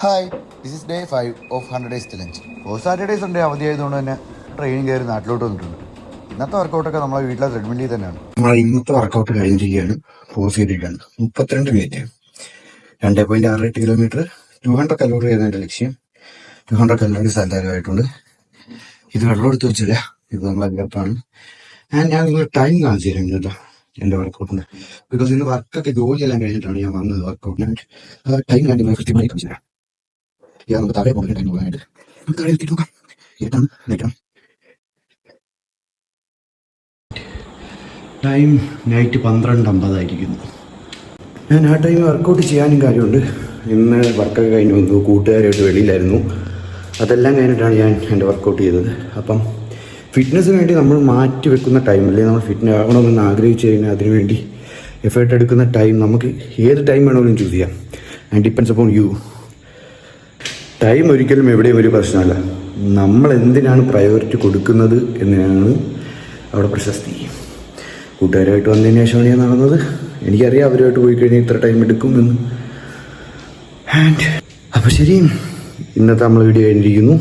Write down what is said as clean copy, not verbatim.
Hi, this is day 5 of 100 days challenge. Saturday Sunday അവധിയായതുകൊണ്ട് തന്നെ training കയറി നാട്ടിലോട്ട് വന്നിട്ടുണ്ട്. ഇന്നത്തെ വർക്കൗട്ടൊക്കെ നമ്മളെ വീട്ടിലെ ട്രെഡ്മില്ലിൽ തന്നെയാണ്. നമ്മൾ ഇന്നത്തെ വർക്കൗട്ട് കഴിഞ്ഞിരിക്കുകയാണ്. ഫോഴ്സ് ചെയ്തിരിക്കുകയാണ് 32 മിനിറ്റ് 2.68 കിലോമീറ്റർ 200 കലോറി ആയിരുന്നു എൻ്റെ ലക്ഷ്യം. 200 കലോറീസ് എന്തായാലും ഇത് വെള്ളം എടുത്ത് വെച്ചില്ല, ഇത് നമ്മളെ ഗ്രപ്പാണ്. ഞാൻ നിങ്ങൾ ടൈം കാണിച്ചു തരാം കേട്ടോ എൻ്റെ വർക്കൗട്ടിന്. ബിക്കോസ് ഇന്ന് വർക്കൊക്കെ ജോലിയെല്ലാം കഴിഞ്ഞിട്ടാണ് ഞാൻ വന്നത് വർക്കൗട്ടിനായിട്ട്. ടൈം ഞാൻ നിങ്ങൾ കൃത്യമായി കാണിച്ചു തരാം. നമുക്ക് താഴെ പോകുന്ന ടൈം പോകാനായിട്ട് നമുക്ക് താഴെ എത്തിയിട്ട് നോക്കാം. ഏതാണ് നേരം ടൈം നൈറ്റ് 12:50 ഞാൻ ആ ടൈം വർക്കൗട്ട് ചെയ്യാനും കാര്യമുണ്ട്. ഇന്ന് വർക്കൊക്കെ കഴിഞ്ഞ് വന്നു, കൂട്ടുകാരായിട്ട് വെളിയിലായിരുന്നു. അതെല്ലാം കഴിഞ്ഞിട്ടാണ് ഞാൻ എൻ്റെ വർക്കൗട്ട് ചെയ്തത്. അപ്പം ഫിറ്റ്നസ്സിന് വേണ്ടി നമ്മൾ മാറ്റി വെക്കുന്ന ടൈമല്ലേ, നമ്മൾ ഫിറ്റ്നസ് ആകണമെന്ന് ആഗ്രഹിച്ചു കഴിഞ്ഞാൽ അതിനുവേണ്ടി എഫേർട്ട് എടുക്കുന്ന ടൈം നമുക്ക് ഏത് ടൈം വേണമെങ്കിലും ചൂസ് ചെയ്യാം. And depends upon you. Time ഒരിക്കലും എവിടെയും ഒരു പ്രശ്നമല്ല, നമ്മൾ എന്തിനാണ് പ്രയോറിറ്റി കൊടുക്കുന്നത് എന്നതാണ് അവിടെ പ്രശസ്തി. കൂട്ടുകാരായിട്ട് വന്നതിന് ശേഷമാണ് ഞാൻ നടന്നത്. എനിക്കറിയാം അവരുമായിട്ട് പോയി കഴിഞ്ഞാൽ ഇത്ര ടൈം എടുക്കുമെന്ന്. അപ്പോൾ ശരി, ഇന്നത്തെ നമ്മൾ വീഡിയോ കഴിഞ്ഞിരിക്കുന്നു.